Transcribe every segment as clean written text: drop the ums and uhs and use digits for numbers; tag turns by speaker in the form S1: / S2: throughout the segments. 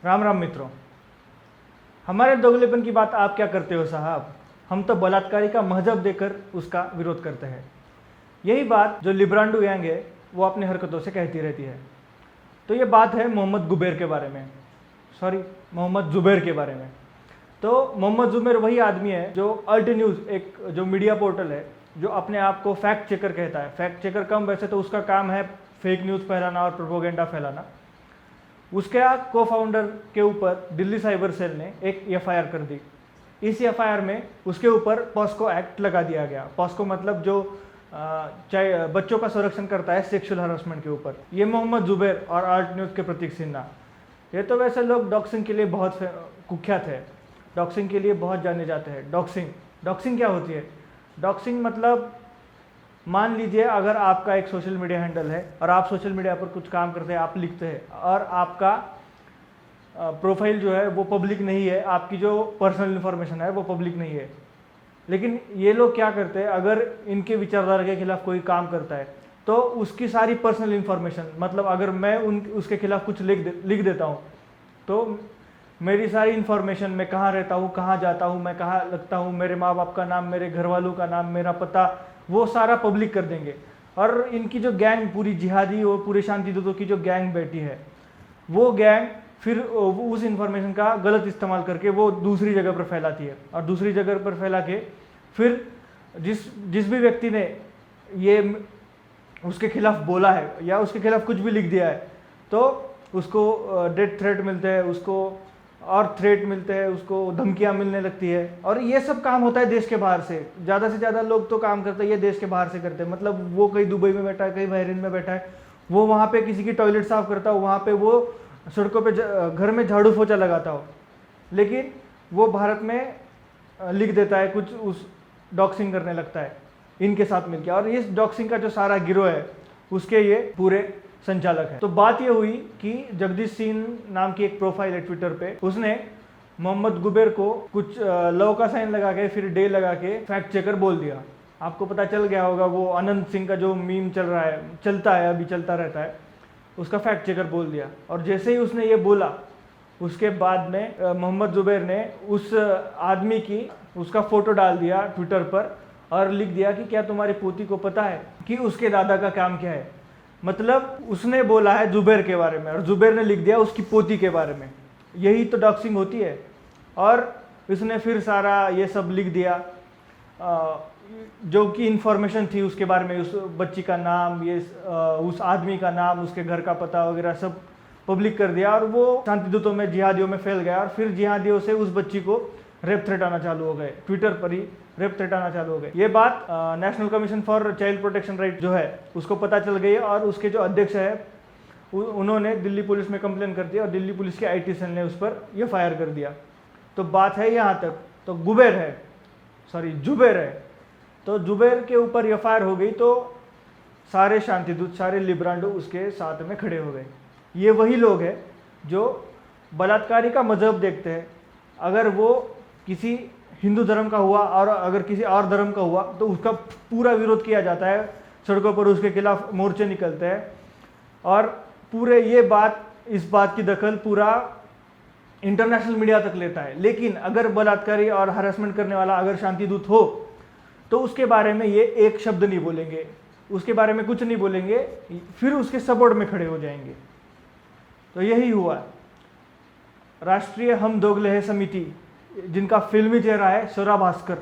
S1: राम राम मित्रों। हमारे दोगलेपन की बात आप क्या करते हो साहब? हम तो बलात्कारी का महजब देकर उसका विरोध करते हैं। यही बात जो लिब्रांडो गैंग है वो अपनी हरकतों से कहती रहती है। तो ये बात है मोहम्मद गुबैर के बारे में, मोहम्मद जुबैर के बारे में। तो मोहम्मद जुबैर वही आदमी है जो अल्ट न्यूज़, एक जो मीडिया पोर्टल है, जो अपने आप को फैक्ट चेकर कहता है। फैक्ट चेकर कम, वैसे तो उसका काम है फेक न्यूज़ फैलाना और प्रोपोगेंडा फैलाना। उसके को फाउंडर के ऊपर दिल्ली साइबर सेल ने एक एफआईआर कर दी। इस एफआईआर में उसके ऊपर पॉस्को एक्ट लगा दिया गया। पॉस्को मतलब जो चाहे बच्चों का संरक्षण करता है सेक्सुअल हरासमेंट के ऊपर। ये मोहम्मद जुबैर और अल्ट न्यूज़ के प्रतीक सिन्हा, ये तो वैसे लोग डॉक्सिंग के लिए बहुत कुख्यात है, डॉक्सिंग के लिए बहुत जाने जाते हैं। डॉक्सिंग क्या होती है? डॉक्सिंग मतलब मान लीजिए अगर आपका एक सोशल मीडिया हैंडल है और आप सोशल मीडिया पर कुछ काम करते हैं, आप लिखते हैं और आपका प्रोफाइल जो है वो पब्लिक नहीं है, आपकी जो पर्सनल इन्फॉर्मेशन है वो पब्लिक नहीं है। लेकिन ये लोग क्या करते हैं, अगर इनके विचारधारा के खिलाफ कोई काम करता है तो उसकी सारी पर्सनल इन्फॉर्मेशन, मतलब अगर मैं उसके खिलाफ कुछ लिख देता हूँ तो मेरी सारी इन्फॉर्मेशन, मैं कहाँ रहता हूँ, कहाँ जाता हूँ, मैं कहाँ लगता हूँ, मेरे माँ बाप का नाम, मेरे घर वालों का नाम, मेरा पता, वो सारा पब्लिक कर देंगे। और इनकी जो गैंग पूरी जिहादी और पूरे शांति दूतों की जो गैंग बैठी है, वो गैंग फिर उस इंफॉर्मेशन का गलत इस्तेमाल करके वो दूसरी जगह पर फैलाती है। और दूसरी जगह पर फैला के फिर जिस भी व्यक्ति ने ये उसके खिलाफ बोला है या उसके खिलाफ कुछ भी लिख दिया है तो उसको डेथ थ्रेट मिलते हैं, उसको और थ्रेट मिलते हैं, उसको धमकियां मिलने लगती है। और ये सब काम होता है देश के बाहर से ज़्यादा लोग तो काम करते हैं ये देश के बाहर से करते हैं। मतलब वो कहीं दुबई में बैठा है, कहीं बहरीन में बैठा है, वो वहाँ पे किसी की टॉयलेट साफ करता हो, वहाँ पे वो सड़कों पे घर में झाड़ू पोछा लगाता हो, लेकिन वो भारत में लिख देता है कुछ, उस डॉक्सिंग करने लगता है इनके साथ मिलकर। और इस डॉक्सिंग का जो सारा गिरोह है उसके ये पूरे संचालक है। तो बात ये हुई कि जगदीश सिंह नाम की एक प्रोफाइल है ट्विटर पे, उसने मोहम्मद गुबैर को कुछ लव का साइन लगा के फिर डे लगा के फैक्ट चेकर बोल दिया। आपको पता चल गया होगा वो अनंत सिंह का जो मीम चलता है अभी चलता रहता है, उसका फैक्ट चेकर बोल दिया। और जैसे ही उसने ये बोला उसके बाद में मोहम्मद जुबैर ने उस आदमी की उसका फोटो डाल दिया ट्विटर पर और लिख दिया कि क्या तुम्हारी पोती को पता है कि उसके दादा का काम क्या है। मतलब उसने बोला है जुबैर के बारे में और जुबैर ने लिख दिया उसकी पोती के बारे में। यही तो डॉक्सिंग होती है। और इसने फिर सारा ये सब लिख दिया जो कि इन्फॉर्मेशन थी उसके बारे में, उस बच्ची का नाम, ये उस आदमी का नाम, उसके घर का पता वगैरह सब पब्लिक कर दिया। और वो शांति दूतों में, जिहादियों में फैल गया। और फिर जिहादियों से उस बच्ची को रेप थ्रेट आना चालू हो गए, ट्विटर पर ही रेप थ्रेट आना चालू हो गए। ये बात national commission for child protection right जो है उसको पता चल गई और उसके जो अध्यक्ष है उन्होंने दिल्ली पुलिस में कंप्लेन कर दिया और दिल्ली पुलिस के आईटी सेल ने उस पर एफआईआर कर दिया। तो बात है यहाँ तक। तो जुबैर है, तो जुबैर के ऊपर एफआईआर हो गई तो सारे शांतिदूत, सारे लिब्रांडो उसके साथ में खड़े हो गए। ये वही लोग हैं जो बलात्कारी का मजहब देखते हैं। अगर वो किसी हिंदू धर्म का हुआ और अगर किसी और धर्म का हुआ तो उसका पूरा विरोध किया जाता है, सड़कों पर उसके खिलाफ मोर्चे निकलते हैं। और पूरे इस बात की दखल पूरा इंटरनेशनल मीडिया तक लेता है। लेकिन अगर बलात्कारी और हरासमेंट करने वाला अगर शांतिदूत हो तो उसके बारे में ये एक शब्द नहीं बोलेंगे, उसके बारे में कुछ नहीं बोलेंगे, फिर उसके सपोर्ट में खड़े हो जाएंगे। तो यही हुआ। राष्ट्रीय हम दोगले हैं समिति, जिनका फिल्मी चेहरा है स्वरा भास्कर,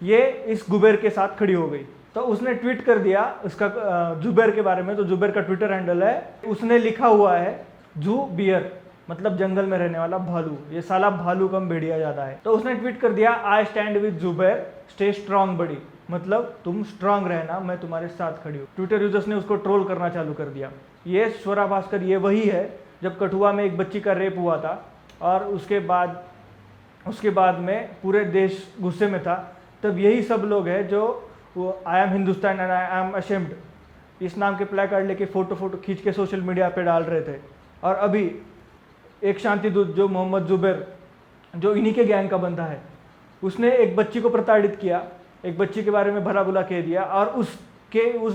S1: ये इस गुबैर के साथ खड़ी हो गई। तो उसने ट्वीट कर दिया उसका जुबैर के बारे में। तो जुबैर का ट्विटर हैंडल है, उसने लिखा हुआ है जू बियर, मतलब जंगल में रहने वाला भालू। ये साला भालू कम भेड़िया ज्यादा है। तो उसने ट्वीट कर दिया I stand with Zubair, stay strong बड़ी, मतलब तुम स्ट्रांग रहना, मैं तुम्हारे साथ खड़ी हूँ। ट्विटर यूजर्स ने उसको ट्रोल करना चालू कर दिया। ये स्वरा भास्कर ये वही है जब कठुआ में एक बच्ची का रेप हुआ था और उसके बाद में पूरे देश गुस्से में था, तब यही सब लोग हैं जो I am Hindustan and I am ashamed इस नाम के प्ले कार्ड लेके फोटो खींच के सोशल मीडिया पे डाल रहे थे। और अभी एक शांतिदूत जो मोहम्मद जुबैर, जो इन्हीं के गैंग का बंदा है, उसने एक बच्ची को प्रताड़ित किया, एक बच्ची के बारे में भला बुला कह दिया और उस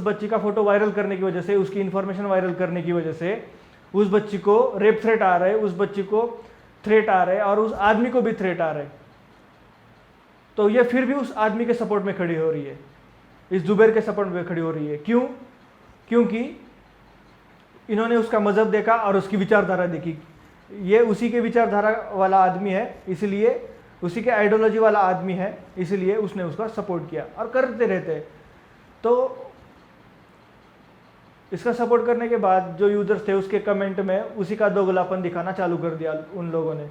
S1: बच्ची का फोटो वायरल करने की वजह से, उसकी इन्फॉर्मेशन वायरल करने की वजह से उस बच्ची को रेप थ्रेट आ रहे, उस बच्ची को थ्रेट आ रहे और उस आदमी को भी थ्रेट आ रहे, तो ये फिर भी उस आदमी के सपोर्ट में खड़ी हो रही है, इस जुबैर के सपोर्ट में खड़ी हो रही है। क्यों? क्योंकि इन्होंने उसका मजहब देखा और उसकी विचारधारा देखी। ये उसी के विचारधारा वाला आदमी है, इसलिए उसी के आइडियोलॉजी वाला आदमी है, इसलिए उसने उसका सपोर्ट किया और करते रहते। तो इसका सपोर्ट करने के बाद जो यूजर्स थे उसके कमेंट में उसी का दोगलापन दिखाना चालू कर दिया उन लोगों ने।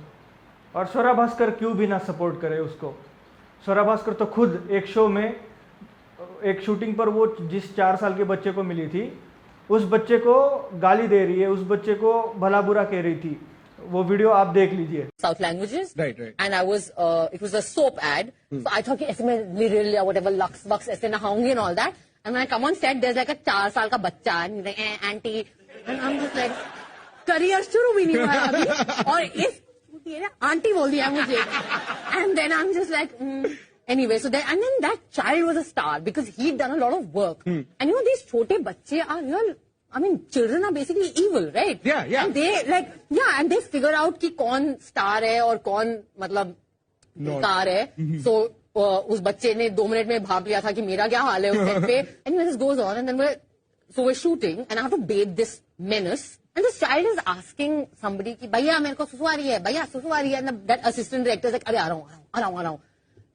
S1: और स्वरा भास्कर क्यों भी ना सपोर्ट करे उसको। स्वरा भास्कर तो खुद एक शो में, एक शूटिंग पर वो जिस 4 साल के बच्चे को मिली थी, उस बच्चे को गाली दे रही है, उस बच्चे को भला बुरा कह रही थी। वो वीडियो आप देख लीजिए।
S2: South languages,
S3: right.
S2: And I was, it was a soap ad, so I thought कि ऐसे मैं Liril या whatever Lux Bucks ऐसे नहाऊंगी and all that. And when I come on set, there's like a 4 साल का बच्चा and he's like auntie, and I'm just like career शुरू भी नहीं हुआ है अभी और इस आंटी बोल दिया मुझे, and then I'm just like anyway, so then and then that child was a star because he'd done a lot of work, and you know these छोटे बच्चे are real. I mean, children are basically evil, right?
S3: Yeah.
S2: And they like, and they figure out कि कौन star है और कौन मतलब car है. So उस बच्चे ने 2 मिनट में भाप लिया था कि मेरा क्या हाल है उस सेट पे. Anyway, this goes on, and then we're shooting, and I have to bathe this menace, and this child is asking somebody कि भैया मेरे को सुसु आ रही है, भैया सुसु आ रही है, and that assistant director is like अरे आ रहा हूँ.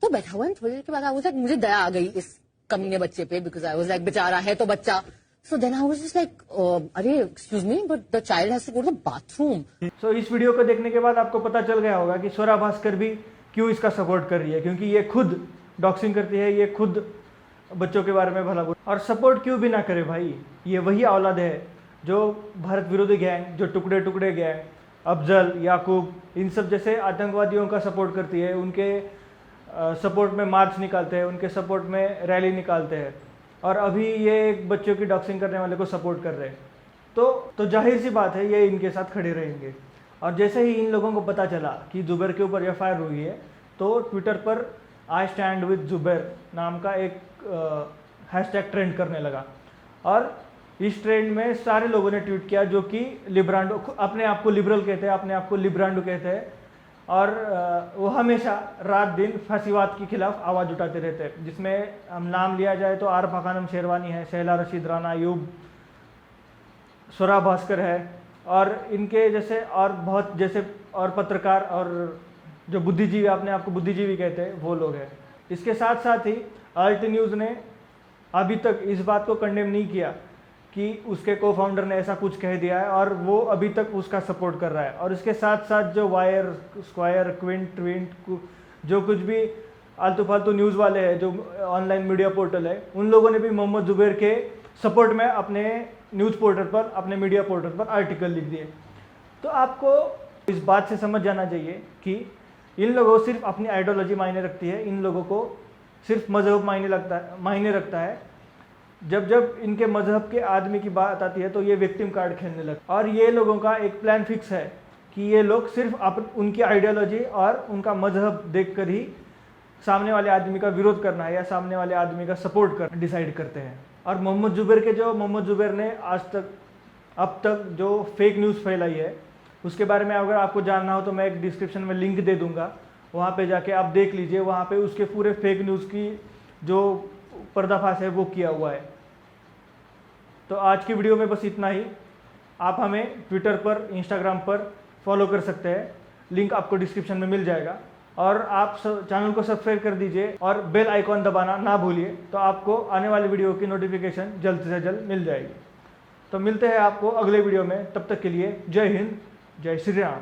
S2: तो बैठा हुआ है, थोड़ी देर के बाद I was like मुझे दया आ गई इस कमीने बच्चे पे, because I was like बेचारा है तो बच्चा. So then I was just like, अरे excuse me, but the child has to go to the bathroom.
S1: So इस वीडियो को देखने के बाद आपको पता चल गया होगा कि स्वरा भास्कर भी क्यों इसका सपोर्ट कर रही है, क्योंकि ये खुद डॉक्सिंग करती है, ये खुद बच्चों के बारे में भला बुरा। और सपोर्ट क्यों भी ना करे भाई, ये वही औलाद है जो भारत विरोधी गैंग, जो टुकड़े टुकड़े गैंग, अफजल, याकूब, इन सब जैसे आतंकवादियों का सपोर्ट करती है, उनके सपोर्ट में मार्च निकालते हैं, उनके सपोर्ट में रैली निकालते हैं, और अभी ये एक बच्चों की डॉक्सिंग करने वाले को सपोर्ट कर रहे हैं। तो जाहिर सी बात है ये इनके साथ खड़े रहेंगे। और जैसे ही इन लोगों को पता चला कि जुबैर के ऊपर एफआईआर हुई है, तो ट्विटर पर आई स्टैंड विद जुबैर नाम का एक हैशटैग ट्रेंड करने लगा, और इस ट्रेंड में सारे लोगों ने ट्वीट किया जो कि लिब्रांडो, अपने आप को लिबरल कहते हैं, अपने आप को लिब्रांडो कहते हैं, और वो हमेशा रात दिन फैसीवाद के खिलाफ आवाज़ उठाते रहते हैं, जिसमें हम नाम लिया जाए तो आरफा खानम शेरवानी है, शैला रशीद राना अयूब, स्वरा भास्कर है, और इनके जैसे और बहुत जैसे और पत्रकार और जो बुद्धिजीवी, अपने आप को बुद्धिजीवी कहते हैं, वो लोग हैं। इसके साथ साथ ही अल्ट न्यूज़ ने अभी तक इस बात को कंडेम नहीं किया कि उसके को फाउंडर ने ऐसा कुछ कह दिया है, और वो अभी तक उसका सपोर्ट कर रहा है। और इसके साथ साथ जो वायर, स्क्वायर, क्विंट, जो कुछ भी आलतू फालतू न्यूज़ वाले हैं, जो ऑनलाइन मीडिया पोर्टल है, उन लोगों ने भी मोहम्मद जुबैर के सपोर्ट में अपने न्यूज़ पोर्टल पर, अपने मीडिया पोर्टल पर आर्टिकल लिख दिए। तो आपको इस बात से समझ जाना चाहिए कि इन लोगों को सिर्फ अपनी आइडियोलॉजी मायने रखती है, इन लोगों को सिर्फ मजहब मायने रखता है। जब इनके मजहब के आदमी की बात आती है तो ये विक्टिम कार्ड खेलने लगते, और ये लोगों का एक प्लान फिक्स है कि ये लोग सिर्फ उनकी आइडियोलॉजी और उनका मजहब देखकर ही सामने वाले आदमी का विरोध करना है या सामने वाले आदमी का सपोर्ट करना डिसाइड करते हैं। और मोहम्मद जुबैर ने अब तक जो फेक न्यूज़ फैलाई है, उसके बारे में अगर आपको जानना हो तो मैं एक डिस्क्रिप्शन में लिंक दे दूंगा, वहाँ पे जाके आप देख लीजिए। वहाँ पे उसके पूरे फेक न्यूज़ की जो पर्दाफाश है वो किया हुआ है। तो आज की वीडियो में बस इतना ही। आप हमें ट्विटर पर, इंस्टाग्राम पर फॉलो कर सकते हैं, लिंक आपको डिस्क्रिप्शन में मिल जाएगा। और आप चैनल को सब्सक्राइब कर दीजिए और बेल आइकॉन दबाना ना भूलिए, तो आपको आने वाली वीडियो की नोटिफिकेशन जल्द से जल्द मिल जाएगी। तो मिलते हैं आपको अगले वीडियो में, तब तक के लिए जय हिंद, जय श्री राम।